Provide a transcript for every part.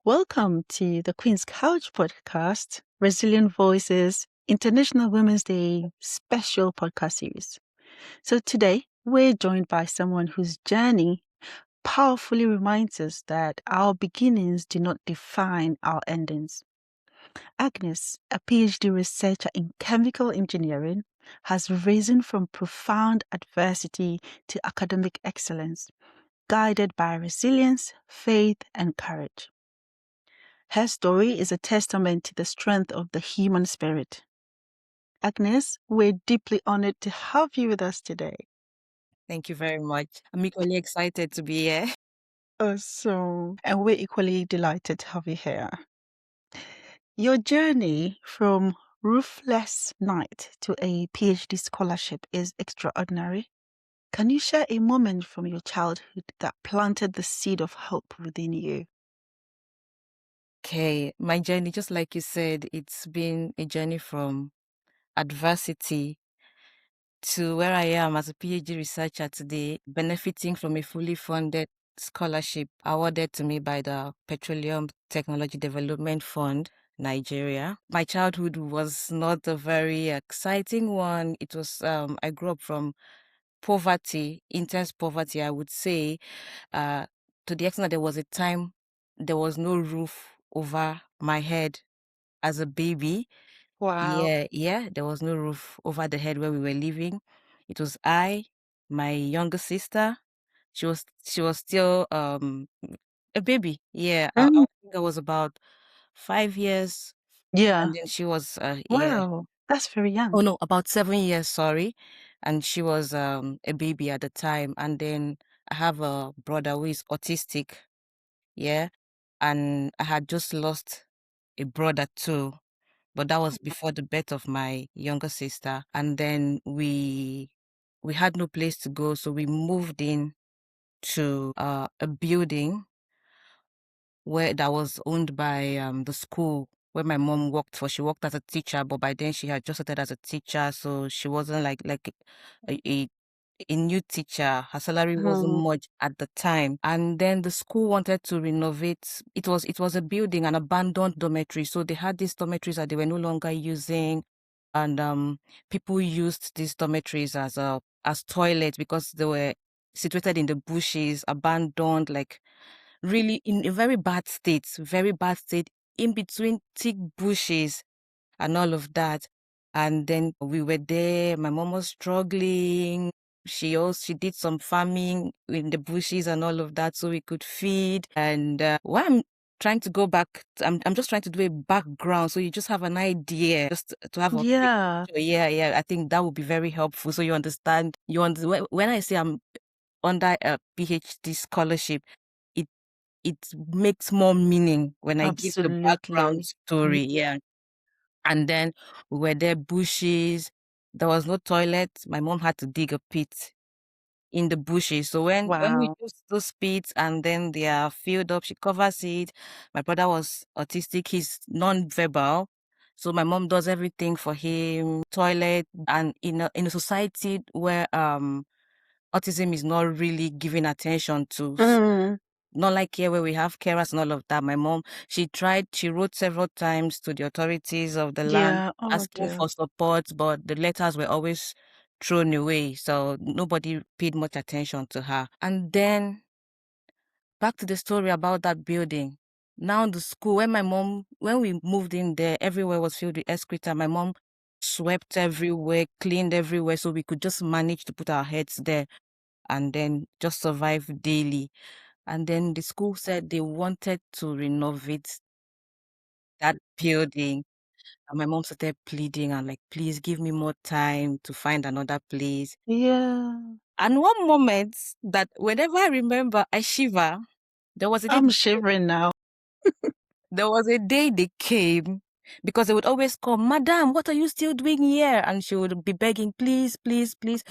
Welcome to the Queen's Couch podcast, Resilient Voices, International Women's Day special podcast series. So today we're joined by someone whose journey powerfully reminds us that our beginnings do not define our endings. Agnes, a PhD researcher in chemical engineering, has risen from profound adversity to academic excellence, guided by resilience, faith, and courage. Her story is a testament to the strength of the human spirit. Agnes, we're deeply honored to have you with us today. Thank you very much. I'm equally excited to be here. Awesome. And we're equally delighted to have you here. Your journey from roofless night to a PhD scholarship is extraordinary. Can you share a moment from your childhood that planted the seed of hope within you? Okay, my journey, just like you said, it's been a journey from adversity to where I am as a PhD researcher today, benefiting from a fully funded scholarship awarded to me by the Petroleum Technology Development Fund, Nigeria. My childhood was not a very exciting one. It was, I grew up from poverty, intense poverty, I would say, uh, to the extent that there was a time there was no roof over my head as a baby. Wow. Yeah, there was no roof over the head where we were living. It was I, my younger sister. She was still a baby. Yeah, I Mm, think I was about 5 years, yeah. and then she was yeah. Wow. That's very Oh young. no, about 7 years, sorry. And she was a baby at the time. And then I have a brother who is autistic, yeah. And I had just lost a brother too, but that was before the birth of my younger sister. And then we had no place to go, so we moved in to a building where that was owned by the school where my mom worked for. She worked as a teacher, but by then she had just started as a teacher, so she wasn't like a new teacher. Her salary wasn't Mm, much at the time. And then the school wanted to renovate. It was a building, an abandoned dormitory. So they had these dormitories that they were no longer using. And people used these dormitories as toilets because they were situated in the bushes, abandoned, like really in a very bad state, in between thick bushes and all of that. And then we were there. My mom was struggling. She did some farming in the bushes and all of that so we could feed. And why I'm trying to go back, I'm just trying to do a background so you just have an idea, just to have a quick yeah. picture. Yeah. I think that would be very helpful so you understand. When I say I'm under a PhD scholarship, it it makes more meaning when I give the background Absolutely. story. Yeah. And then we were there, bushes. There was no toilet. My mom had to dig a pit in the bushes. So when we Wow. use those pits and then they are filled up, she covers it. My brother was autistic. He's non-verbal. So my mom does everything for him, toilet, and in a society where autism is not really given attention to. Mm, Not like here where we have carers and all of that. My mom, she wrote several times to the authorities of the land yeah. Oh asking dear. for support, but the letters were always thrown away. So nobody paid much attention to her. And then back to the story about that building. Now the school, when we moved in there, everywhere was filled with excreta. My mom swept everywhere, cleaned everywhere, so we could just manage to put our heads there and then just survive daily. And then the school said they wanted to renovate that building. And my mom started pleading and like, please give me more time to find another place. Yeah. And one moment that whenever I remember, I shiver. There was a day I'm shivering now. there was a day they came because they would always come, Madam, what are you still doing here? And she would be begging, please, please, please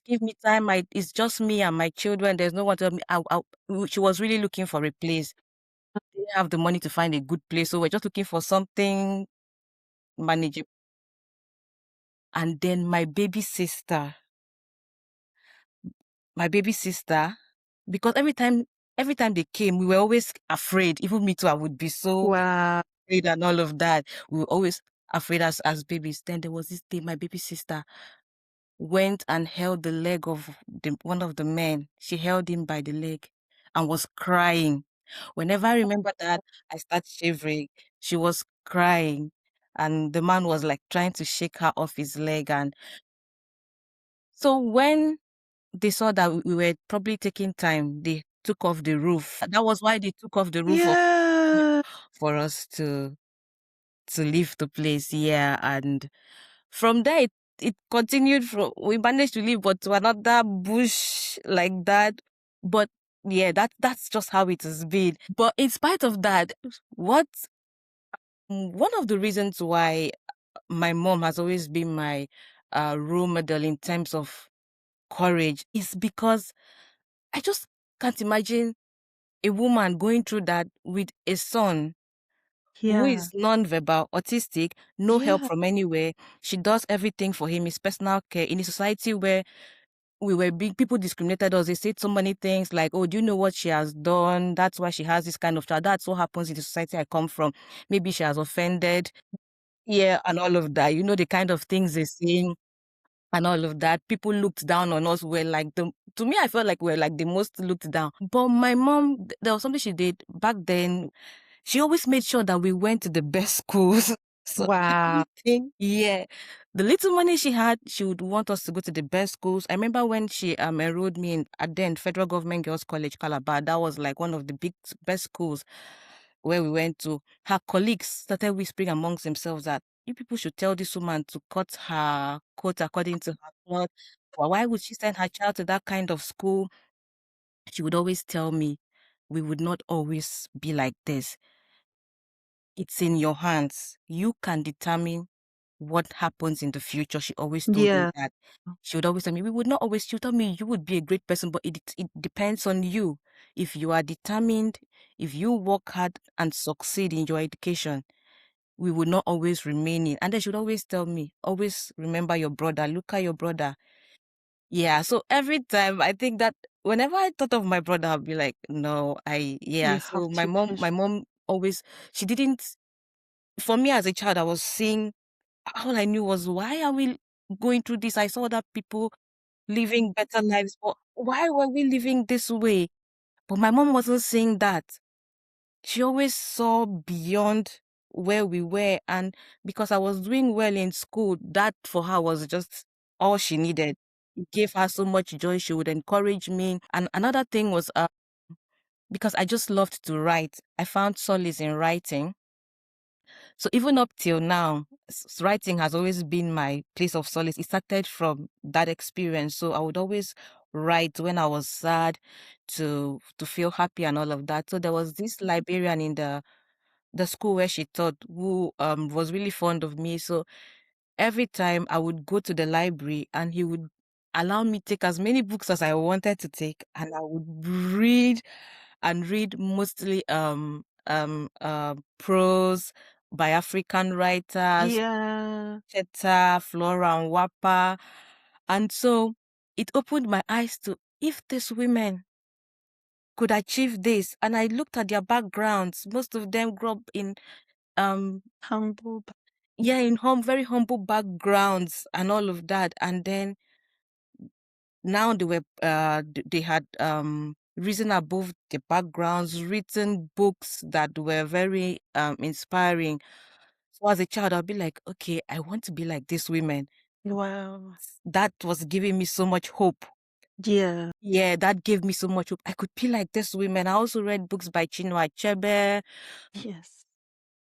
give me time. It's just me and my children. There's no one to help me. She was really looking for a place. Didn't have the money to find a good place, so we're just looking for something manageable. And then my baby sister, because every time every time they came, we were always afraid. Even me too, I would be so Wow. afraid and all of that. We were always afraid as babies. Then there was this day, my baby sister went and held the leg of one of the men. She held him by the leg and was crying. Whenever I remember that, I start shivering. She was crying, and the man was like trying to shake her off his leg. And so when they saw that we were probably taking time, they took off the roof. That was why they took off the roof Yeah. for us to leave the place. Yeah, and from there it continued. We managed to leave, but to another bush like that. But yeah, that's just how it has been. But in spite of that, what one of the reasons why my mom has always been my role model in terms of courage is because I just can't imagine a woman going through that with a son who Yeah. is non-verbal, autistic, no help Yeah. from anywhere. She does everything for him, his personal care, in a society where we were big, people discriminated us. They said so many things like, oh, do you know what she has done? That's why she has this kind of child. That's what happens in the society I come from. Maybe she has offended. Yeah, and all of that. You know, the kind of things they say and all of that. People looked down on us. We're like to me, I felt like we're like the most looked down. But my mom, there was something she did back then. She always made sure that we went to the best schools. So Wow. everything, yeah. The little money she had, she would want us to go to the best schools. I remember when she enrolled me in at then Federal Government Girls College, Calabar. That was like one of the best schools where we went to. Her colleagues started whispering amongst themselves that you people should tell this woman to cut her coat according to her cloth. Why would she send her child to that kind of school? She would always tell me, we would not always be like this. It's in your hands. You can determine what happens in the future. She always told me Yeah. that. She would always tell me, we would not always, she would tell me, you would be a great person, but it depends on you. If you are determined, if you work hard and succeed in your education, we would not always remain in. And they should always tell me, always remember your brother, look at your brother. Yeah. So every time I think that whenever I thought of my brother, I'll be like, no, yeah. You have So to my push. mom always, she didn't, for me as a child, I was seeing, all I knew was, why are we going through this? I saw other people living better lives, but why were we living this way? But my mom wasn't saying that. She always saw beyond where we were. And because I was doing well in school, that for her was just all she needed. It gave her so much joy. She would encourage me. And another thing was because I just loved to write, I found solace in writing. So even up till now, writing has always been my place of solace. It started from that experience. So I would always write when I was sad to feel happy and all of that. So there was this librarian in the school where she taught who was really fond of me. So every time I would go to the library and he would allow me take as many books as I wanted to take, and I would read and read mostly prose by African writers, Yeah. Cheta, Flora and Wapa. And so it opened my eyes to, if these women could achieve this, and I looked at their backgrounds, most of them grew up in um Humble. yeah, in very humble backgrounds and all of that. And then now they had risen above the backgrounds, written books that were very inspiring. So as a child, I'll be like, okay, I want to be like these women. Wow. That was giving me so much hope. Yeah. Yeah, that gave me so much hope. I could be like these women. I also read books by Chinua Achebe, Yes.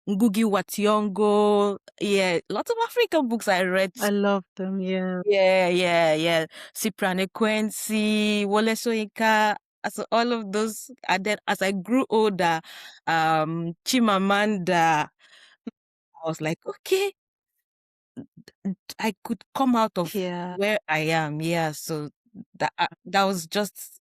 Ngugi wa Thiong'o. Yeah, lots of African books I read. I love them. Yeah. Yeah. Cyprian Ekwensi, Wole Soyinka, so all of those. And then as I grew older, Chimamanda, I was like, okay, I could come out of Yeah. where I am. Yeah. So that was just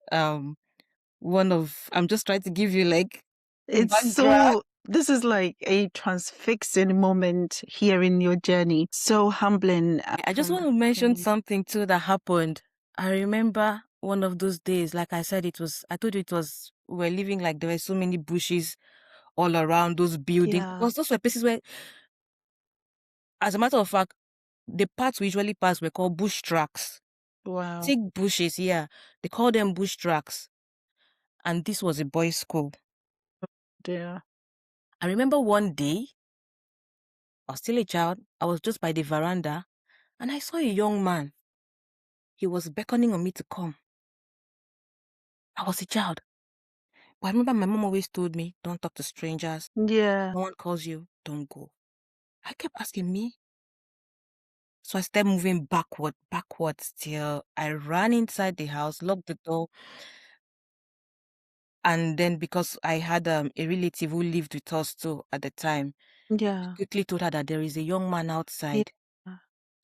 one of, I'm just trying to give you like It's background. this is like a transfixing moment here in your journey. So humbling I just from want the to mention beginning. something too that happened. I remember one of those days, like I said, I told you it was were living like there were so many bushes all around those buildings. Yeah. Because those were places where, as a matter of fact, the paths we usually pass were called bush tracks. Wow. Thick bushes, yeah. They call them bush tracks. And this was a boys' school. Dear. I remember one day, I was still a child, I was just by the veranda, and I saw a young man. He was beckoning on me to come. I was a child. But I remember my mom always told me, don't talk to strangers. Yeah. No one calls you, don't go. I kept asking me. So I started moving backwards till I ran inside the house, locked the door. And then because I had a relative who lived with us too at the time, Yeah. quickly told her that there is a young man Yeah. outside.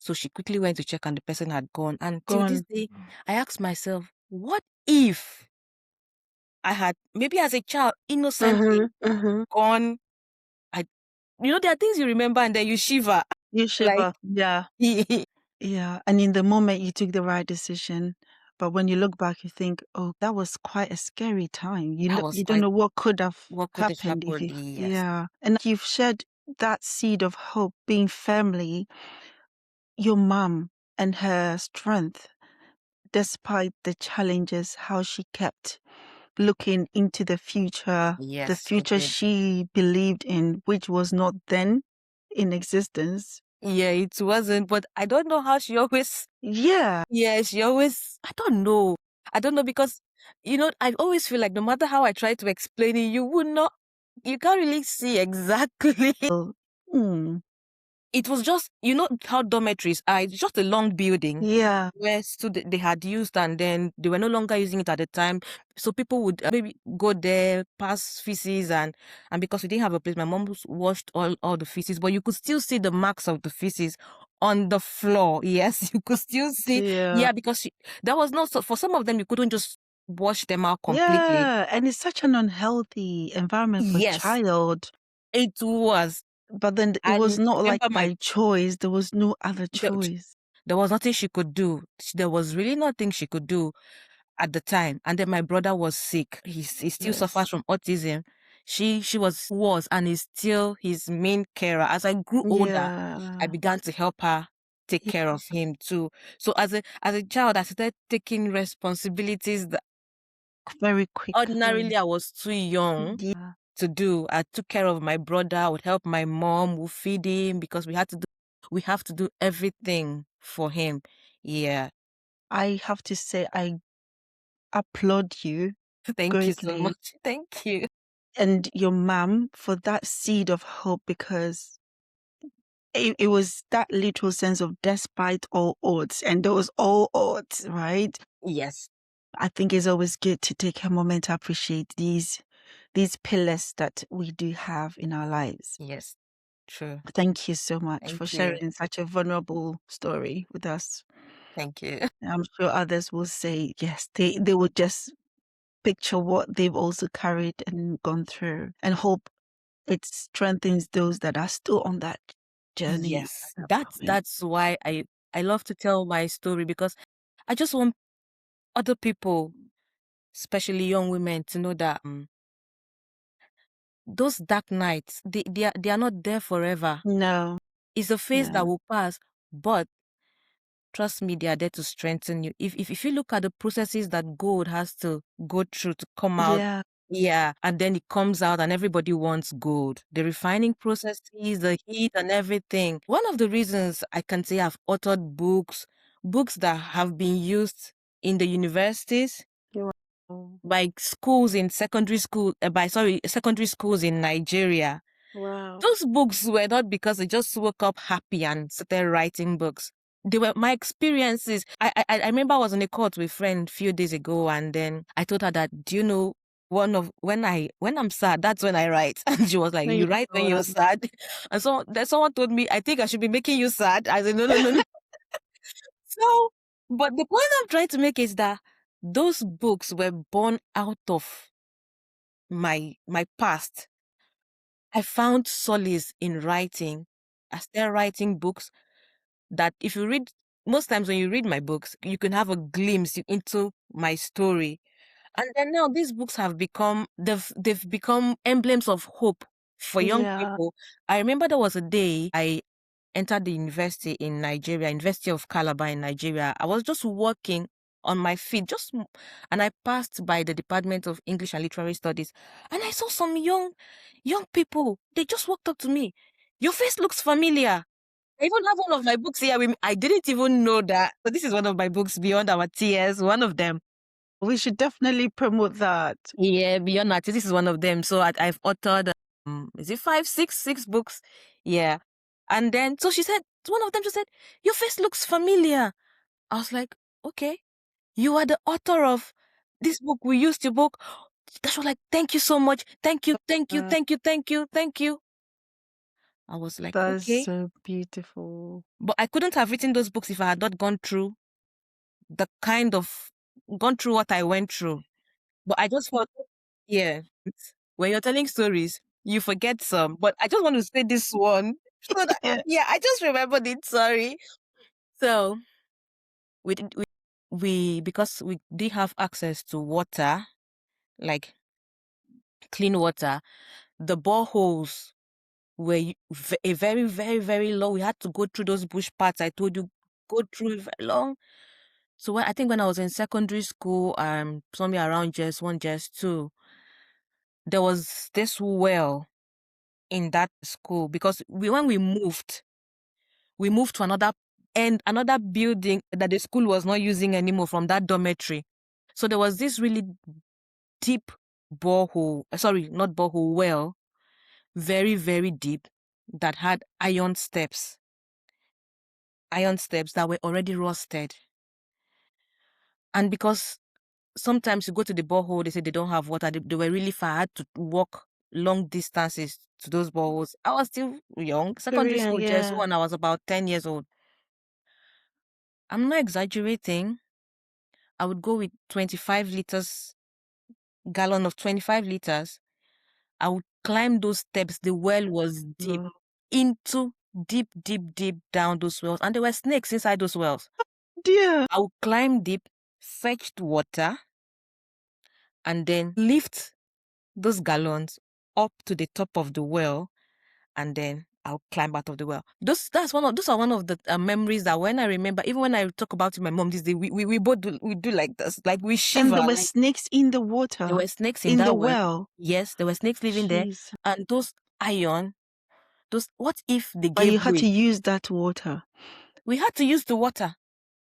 So she quickly went to check and the person had gone. And till this Gone. day, I asked myself, what if I had, maybe as a child, innocently Mm-hmm. gone? I, there are things you remember and then you shiver. You Like, shiver. Yeah. Yeah. And in the moment, you took the right decision. But when you look back, you think, oh, that was quite a scary time. that was You don't quite know what could have what could have happened if happened. you, Yes. yeah. And you've shared that seed of hope being firmly your mom and her strength, despite the challenges, how she kept looking into the Yes, she future did. she believed in, which was not then in existence. Yeah, it wasn't, but I don't know how she always, Yeah. yeah, she always, I don't know. I don't know because, I always feel like no matter how I try to explain it, you can't really see exactly. Mm, It was just, how dormitories are, it's just a long building yeah. where they had used and then they were no longer using it at the time. So people would maybe go there, pass feces and because we didn't have a place, my mom washed all the feces, but you could still see the marks of the feces on the floor. Yes, you could still see. Yeah. Yeah, because that was not, so for some of them, you couldn't just wash them out completely. Yeah. And it's such an unhealthy environment for a Yes, child. it was. But then it And was I not like remember by choice. There was no other the, choice. there was nothing she could do. There was really nothing she could do at the time. And then my brother was sick. He still Yes. suffers from autism. She was and is still his main carer. As I grew older, I Yeah. began to help her take Yeah. care of him too. So as a child, I started taking responsibilities that Very quickly. ordinarily I was too young Yeah. to do. I took care of my brother, I would help my mom, would feed him because we have to do everything for him. Yeah. I have to say, I applaud you Thank you so greatly much. Thank you. and your mom for that seed of hope because it was that little sense of despite all odds, and those all odds, right? Yes. I think it's always good to take a moment to appreciate these pillars that we do have in our lives. Yes. True. Thank you so much for Thank you. sharing such a vulnerable story with us. Thank you. I'm sure others will say yes, they will just picture what they've also carried and gone through and hope it strengthens those that are still on that journey at Yes. that That's point. that's why I love to tell my story because I just want other people, especially young women, to know that those dark nights, they are not there forever. No, It's a phase yeah, that will pass, but trust me, they are there to strengthen you. If you look at the processes that gold has to go through to come out, yeah, yeah, and then it comes out and everybody wants gold. The refining processes, the heat and everything. One of the reasons I can say I've authored books that have been used in the universities you're right. by schools in secondary school, secondary schools in Nigeria. Wow. Those books were not because I just woke up happy and started writing books. They were my experiences. I remember I was on a call with a friend a few days ago, and then I told her that, do you know, when I'm sad, that's when I write. And she was like, Yeah, you write when wow. you're sad? And so then someone told me, I think I should be making you sad. I said, no, no, no, no. So, but the point I'm trying to make is that those books were born out of my past. I found solace in writing. I started writing books that if you read, most times when you read my books, you can have a glimpse into my story. And then now these books have become they've become emblems of hope for young Yeah. people. I remember there was a day I entered the university in Nigeria, University of Calabar in Nigeria. I was just walking on my feet, and I passed by the Department of English and Literary Studies, and I saw some young people. They just walked up to me. Your face looks familiar. I even have one of my books here with me. I didn't even know that. But this is one of my books, Beyond Our Tears, one of them. We should definitely promote that. Yeah, Beyond Our Tears, this is one of them. So I've authored, is it six books? Yeah. And then, so she said, one of them, she said, your face looks familiar. I was like, okay, you are the author of this book. We used your book. She was like, thank you so much. Thank you, thank you, Uh, thank you, thank you, thank you. I was like, That's okay. so beautiful. But I couldn't have written those books if I had not gone through what I went through. But I just felt, yeah, when you're telling stories, you forget some. But I just want to say this one. So that, Yeah. yeah, I just remembered it. Sorry. So we did, we because we did have access to water, like clean water, the boreholes were a very, very, very low. We had to go through those bush paths. I told you, go through it very long. So I think when I was in secondary school, somewhere around just 1, just 2, there was this well in that school because when we moved to another building that the school was not using anymore from that dormitory. So there was this really deep borehole, sorry, not borehole, well, very, very deep, that had iron steps that were already rusted. And because sometimes you go to the borehole, they say they don't have water, they were really far. I had to walk long distances to those boreholes. I was still young, secondary Korean, school, just yeah. when I was about 10 years old. I'm not exaggerating. I would go with 25 liters, gallon of 25 liters. I would climb those steps. The well was deep, Oh, into deep, deep, deep down those wells. And there were snakes inside those wells. dear. I would climb deep, fetch water, and then lift those gallons up to the top of the well, and then I'll climb out of the well. Those are one of the memories that when I remember, even when I talk about it to my mom this day, we both do like this, like we And shiver. there were Like snakes in the there water, were snakes in in the that well. well. Yes, there were snakes living there, Jeez. and those iron, what if they But gave you had way? to use that water. We had to use the water,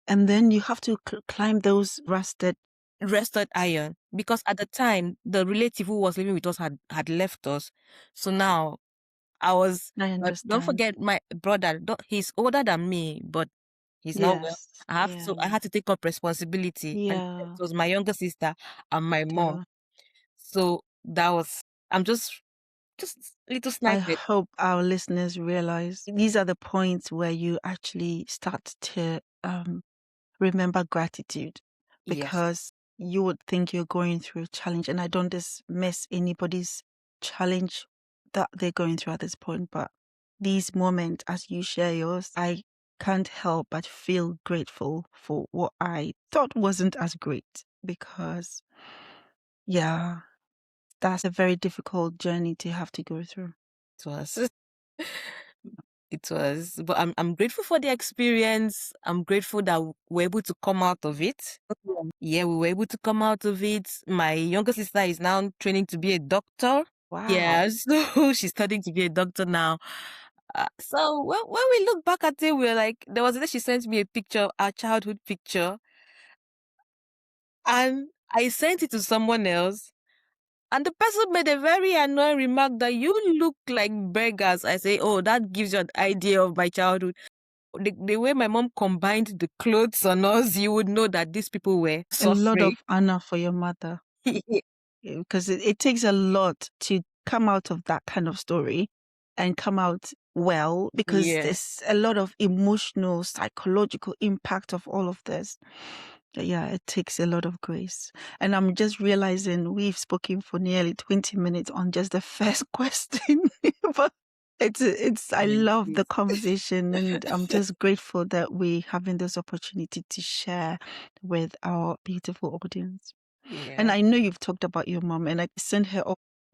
And then you have to climb those rusted. rested iron, because at the time the relative who was living with us had left us. So now I but don't understand. forget my brother. He's older than me, but he's not well. Yes. Yeah. I had to take up responsibility, and it Yeah. was my younger sister and my mom. Dear. So that was, I'm just a little I snippet. hope our listeners realize these are the points where you actually start to remember gratitude, Yes, because you would think you're going through a challenge, and I don't dismiss anybody's challenge that they're going through at this point, but these moments as you share yours, I can't help but feel grateful for what I thought wasn't as great, because yeah, that's a very difficult journey to have to go through. it was. It was, but I'm grateful for the experience. I'm grateful that we're able to come out of it. Yeah, we were able to come out of it. My younger sister is now training to be a doctor. Wow. Yeah, so she's studying to be a doctor now. So when we look back at it, we're like, there was a day she sent me a picture, our childhood picture, and I sent it to someone else, and the person made a very annoying remark that you look like beggars. I say, oh, that gives you an idea of my childhood. The way my mom combined the clothes on us, you would know that these people were A lot suffering. of honor for your mother, because it takes a lot to come out of that kind of story and come out well, because Yeah. there's a lot of emotional, psychological impact of all of this. But yeah, it takes a lot of grace. And I'm just realizing we've spoken for nearly 20 minutes on just the first question. But I love the conversation, and I'm just grateful that we're having this opportunity to share with our beautiful audience. And Yeah. I know you've talked about your mom, and I send her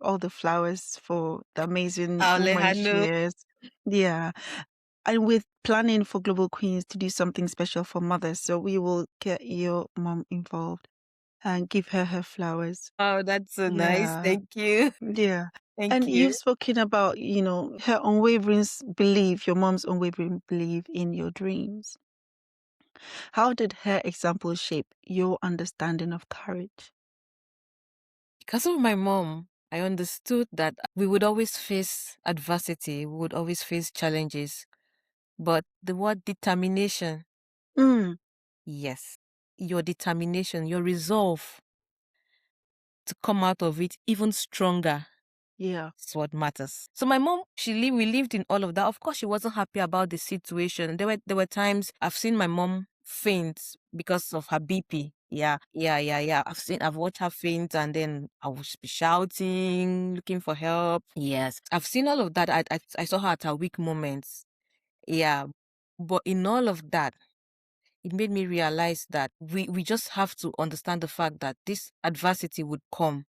all the flowers for the amazing I'll let woman her she know. is. Yeah. And with planning for Global Queens to do something special for mothers, so we will get your mom involved and give her flowers. Oh, that's so nice. Yeah. Thank you. Yeah. Thank And you've you. spoken about, her unwavering belief, your mom's unwavering belief in your dreams. How did her example shape your understanding of courage? Because of my mom, I understood that we would always face adversity, we would always face challenges. But the word determination, Mm, yes, your determination, your resolve to come out of it even stronger yeah. is what matters. So my mom, we lived in all of that. Of course, she wasn't happy about the situation. There were times I've seen my mom faint because of her BP. Yeah, yeah, yeah, yeah. I've watched her faint, and then I would be shouting, looking for help. Yes, I've seen all of that. I saw her at her weak moments. Yeah, but in all of that, it made me realize that we just have to understand the fact that this adversity would come,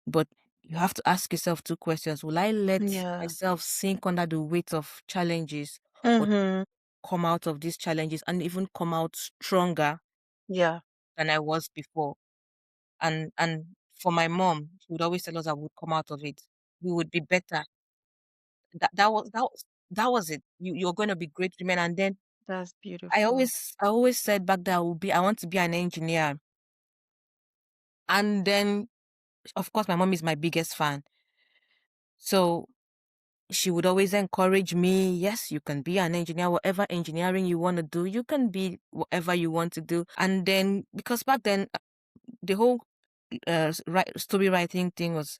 but you have to ask yourself two questions. Will I let Yeah. myself sink under the weight of challenges, or Mm-hmm. come out of these challenges and even come out stronger Yeah. than I was before? And for my mom, she would always tell us I would come out of it. We would be better. That was it. You're going to be great women. And then That's I beautiful. always said back that I want to be an engineer. And then, of course, my mom is my biggest fan. So she would always encourage me, yes, you can be an engineer, whatever engineering you want to do, you can be whatever you want to do. And then, because back then, the whole story writing thing was,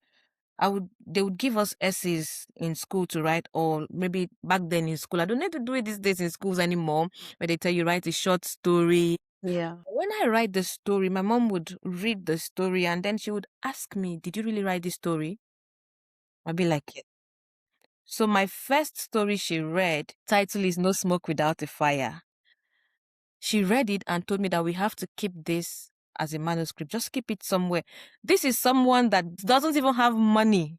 they would give us essays in school to write, or maybe back then in school. I don't need to do it these days in schools anymore, where they tell you write a short story. Yeah. When I write the story, my mom would read the story and then she would ask me, did you really write this story? I'd be like, "Yeah." So my first story she read, title is No Smoke Without a Fire. She read it and told me that we have to keep this as a manuscript. Just keep it somewhere. This is someone that doesn't even have money.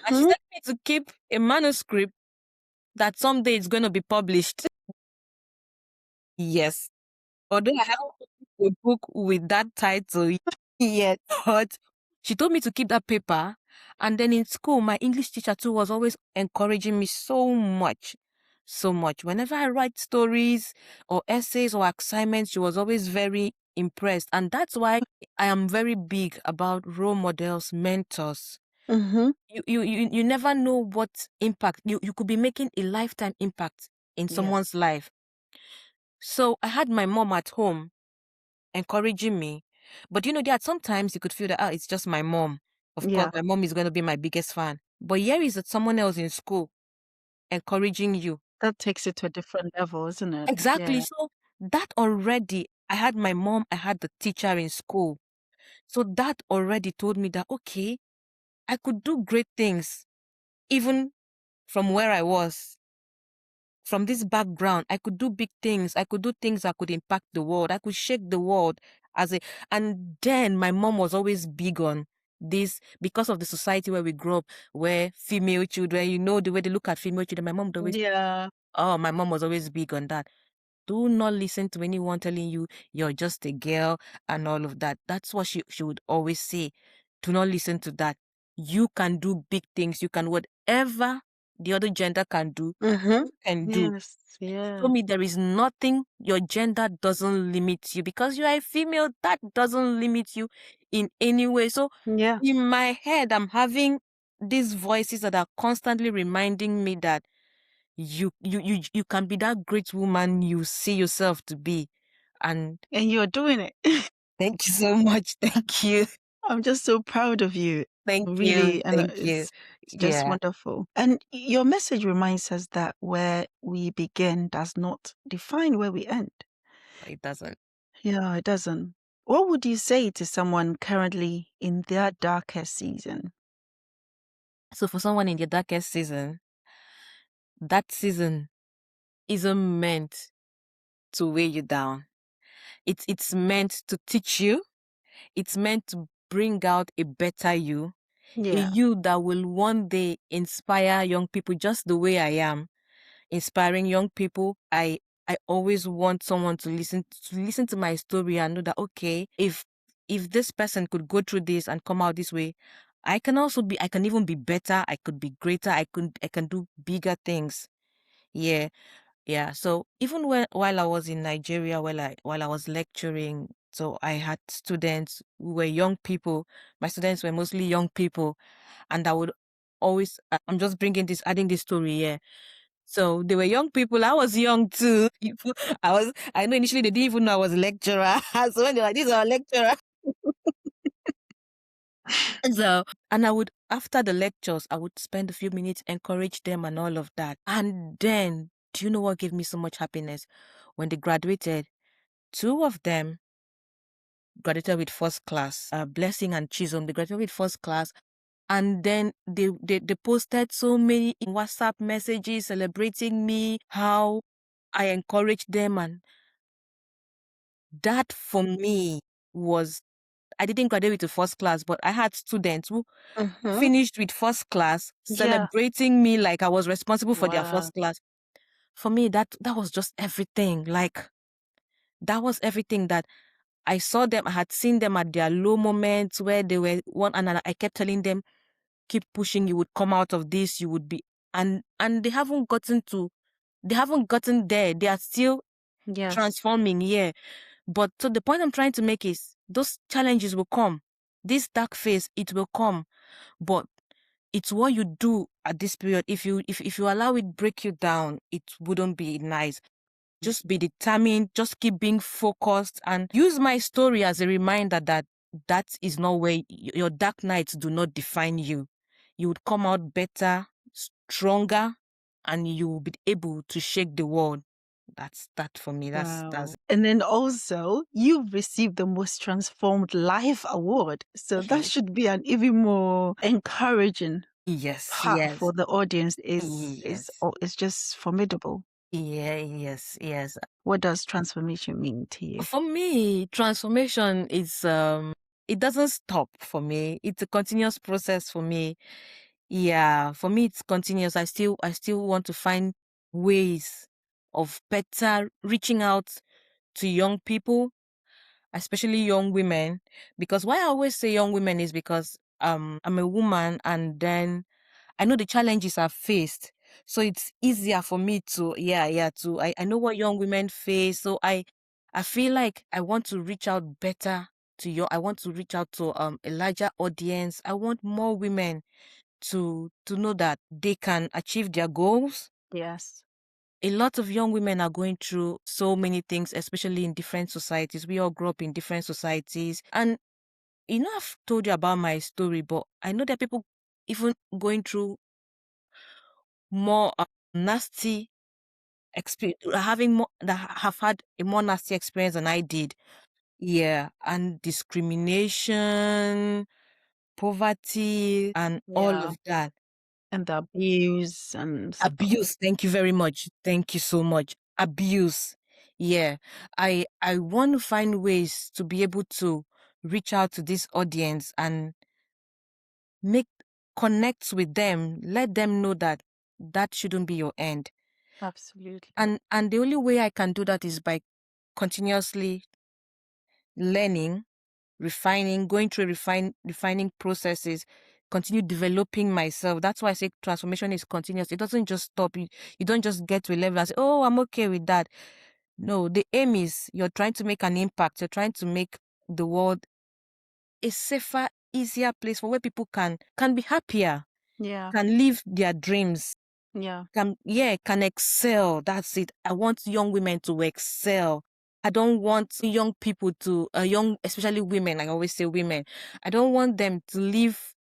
And she Mm-hmm. said me to keep a manuscript that someday is going to be published. Yes. Although I haven't published a book with that title yet, but she told me to keep that paper. And then in school, my English teacher too was always encouraging me so much. So much. Whenever I write stories or essays or assignments, she was always very impressed. And that's why I am very big about role models, mentors. Mm-hmm. You never know what impact you could be making a lifetime impact in Yes. someone's life. So I had my mom at home encouraging me. But there are sometimes you could feel that it's just my mom. Of course, Yeah. my mom is going to be my biggest fan. But here is that someone else in school encouraging you. That takes it to a different level, isn't it? Exactly. Yeah. So that already, I had my mom, I had the teacher in school. So that already told me that, okay, I could do great things, even from where I was. From this background, I could do big things. I could do things that could impact the world. I could shake the world and then my mom was always big on this because of the society where we grew up, where female children, the way they look at female children. Yeah. My mom was always big on that. Do not listen to anyone telling you you're just a girl and all of that. That's what she would always say. Do not listen to that. You can do big things. You can whatever the other gender can do, Mm-hmm. you can do. Yes. She Yeah. told me there is nothing, your gender doesn't limit you. Because you are a female, that doesn't limit you in any way. So Yeah. in my head, I'm having these voices that are constantly reminding me that you can be that great woman you see yourself to be. And And you're doing it. thank you so much. Thank you. I'm just so proud of you. Thank you. Really, and Thank you. it's just Yeah, wonderful. And your message reminds us that where we begin does not define where we end. it doesn't. Yeah, it doesn't. What would you say to someone currently in their darkest season? So for someone in the darkest season, that season isn't meant to weigh you down. It's meant to teach you. It's meant to bring out a better you, a Yeah. you that will one day inspire young people just the way I am inspiring young people. I always want someone to listen to my story and know that okay, if this person could go through this and come out this way, I can even be better, I could be greater, I can do bigger things. Yeah. Yeah. So even while I was in Nigeria, while I was lecturing, so I had students who were young people. My students were mostly young people, and I would always I'm just adding this story here. So they were young people. I was young too. I know initially they didn't even know I was a lecturer. So when they're like, this is our lecturer. So, and I would, after the lectures, I would spend a few minutes, encourage them and all of that. And then, do you know what gave me so much happiness? When they graduated, two of them graduated with first class, Blessing and Chisholm, they graduated with first class. And then they posted so many WhatsApp messages celebrating me, how I encouraged them. And that for me was, I didn't graduate with first class, but I had students who Mm-hmm. finished with first class Yeah. celebrating me like I was responsible for their Wow. first class. For me, that was just everything. Like, that was everything that I saw them. I had seen them at their low moments where they were one another. I kept telling them, keep pushing, you would come out of this, you would be, and they haven't gotten there. They are still Yes. transforming. Yeah. But so the point I'm trying to make is those challenges will come. This dark phase, it will come. But it's what you do at this period. If you allow it break you down, it wouldn't be nice. Just be determined, just keep being focused, and use my story as a reminder that that is not where your dark nights do not define you. You would come out better, stronger, and you will be able to shake the world. That's that for me. That's Wow. And then also, you've received the Most Transformed Life Award. So that it. should be an even more encouraging Yes, part yes, for the audience. yes. Is just formidable. Yeah, yes, yes. What does transformation mean to you? For me, transformation is it doesn't stop for me. It's a continuous process for me. Yeah, for me it's continuous. I still want to find ways of better reaching out to young people, especially young women. Because why I always say young women is because I'm a woman, and then I know the challenges I've faced. So it's easier for me to, I know what young women face. So I feel like I want to reach out better I want to reach out to a larger audience. I want more women to know that they can achieve their goals. Yes. A lot of young women are going through so many things, especially in different societies. We all grow up in different societies. And I've told you about my story, but I know that people even going through more nasty experience, having more that have had a more nasty experience than I did. Yeah, and discrimination, poverty, and all Yeah. of that. And the abuse and stuff. Abuse. Thank you very much. Thank you so much. Abuse. Yeah, I want to find ways to be able to reach out to this audience and make connect with them. Let them know that that shouldn't be your end. Absolutely. And the only way I can do that is by continuously learning, refining, going through refining processes, continue developing myself. That's why I say transformation is continuous. It doesn't just stop. You don't just get to a level and say, oh, I'm okay with that. No, the aim is you're trying to make an impact. You're trying to make the world a safer, easier place for where people can be happier, Yeah. can live their dreams, Yeah. can excel. That's it. I want young women to excel. I don't want young people to especially women. I always say women. I don't want them to live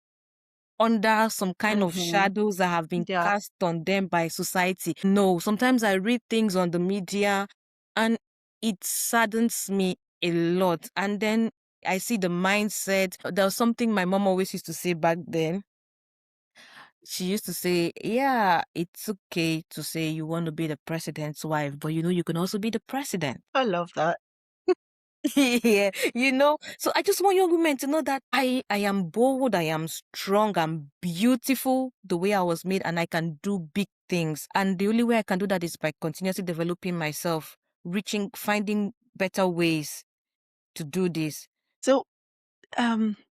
under some kind of Mm-hmm. shadows that have been Yeah. cast on them by society. No, sometimes I read things on the media and it saddens me a lot. And then I see the mindset. There was something my mom always used to say back then. She used to say, yeah, it's okay to say you want to be the president's wife, but you can also be the president. I love that. Yeah, so I just want young women to know that I am bold, I am strong, I'm beautiful the way I was made, and I can do big things. And the only way I can do that is by continuously developing myself, finding better ways to do this. So,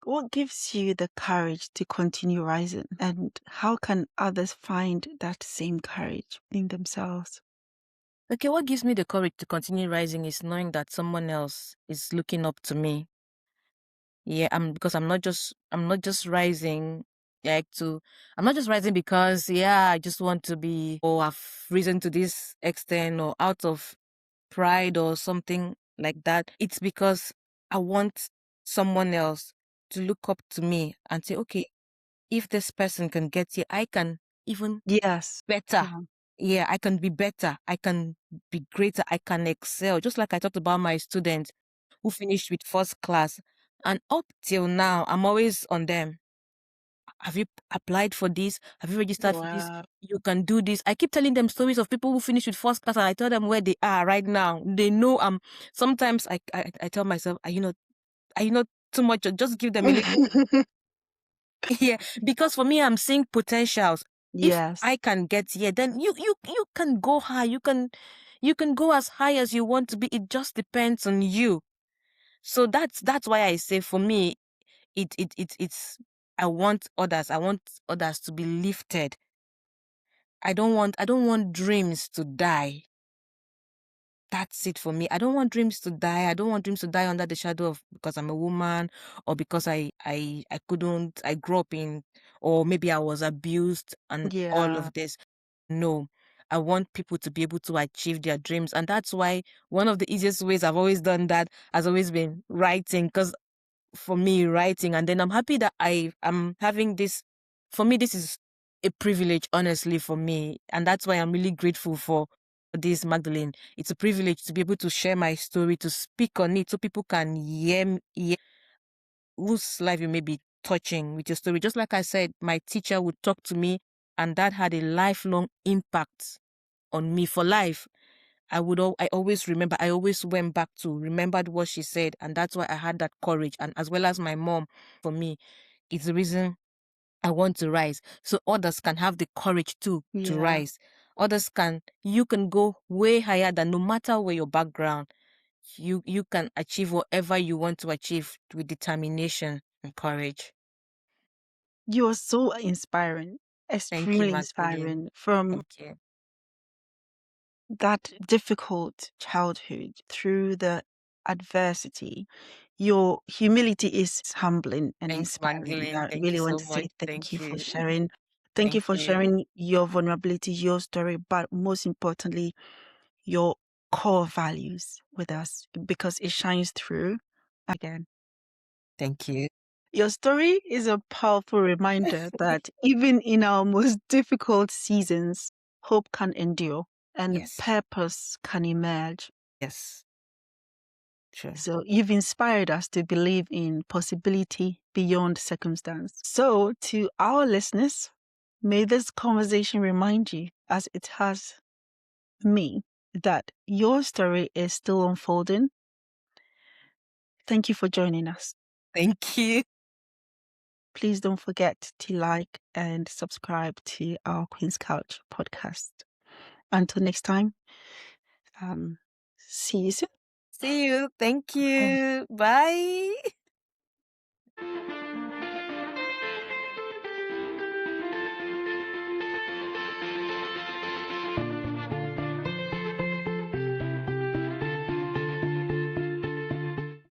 what gives you the courage to continue rising, and how can others find that same courage in themselves? Okay, what gives me the courage to continue rising is knowing that someone else is looking up to me. Yeah, because I'm not just rising like to I'm not just rising because I just want to be or I've risen to this extent or out of pride or something like that. It's because I want someone else to look up to me and say, okay, if this person can get here, I can even Yes. better. Yeah. Yeah, I can be better. I can be greater. I can excel. Just like I talked about my students who finished with first class. And up till now, I'm always on them. Have you applied for this? Have you registered for this? Wow. You can do this. I keep telling them stories of people who finished with first class, and I tell them where they are right now. They know sometimes I tell myself, are you not too much? Just give them a little. Yeah, because for me, I'm seeing potentials. If Yes. I can get here, then you can go high. You can go as high as you want to be. It just depends on you. So that's why I say for me, it's I want others to be lifted. I don't want dreams to die. That's it for me. I don't want dreams to die. I don't want dreams to die under the shadow of because I'm a woman or because I grew up in or maybe I was abused and all Yeah. of this. No. I want people to be able to achieve their dreams. And that's why one of the easiest ways I've always done that has always been writing. Because for me, writing, and then I'm happy that I am having this. For me, this is a privilege, honestly, for me. And that's why I'm really grateful for this, Magdalene. It's a privilege to be able to share my story, to speak on it so people can hear whose life you may be touching with your story. Just like I said, my teacher would talk to me, and that had a lifelong impact on me for life. I always remember, I always went back to remembered what she said. And that's why I had that courage. And as well as my mom, for me, it's the reason I want to rise. So others can have the courage too to Yeah. rise. You can go way higher than no matter where your background, you can achieve whatever you want to achieve with determination and courage. You are so inspiring, Thank you, extremely Magdalene. inspiring from Thank you. that difficult childhood through the adversity. Your humility is humbling and Thanks, inspiring. Magdalene. I Thank you really want so to much. say thank Thank you for you. sharing. Thank you Thank for you. sharing your vulnerability, your story, but most importantly, your core values with us because it shines through again. Thank you. Your story is a powerful reminder that even in our most difficult seasons, hope can endure and Yes. purpose can emerge. Yes. Sure. So you've inspired us to believe in possibility beyond circumstance. So to our listeners, may this conversation remind you, as it has me, that your story is still unfolding. Thank you for joining us. Thank you. Please don't forget to like and subscribe to our Queen's Couch podcast. Until next time, see you soon. See you. Thank Bye. you. Bye.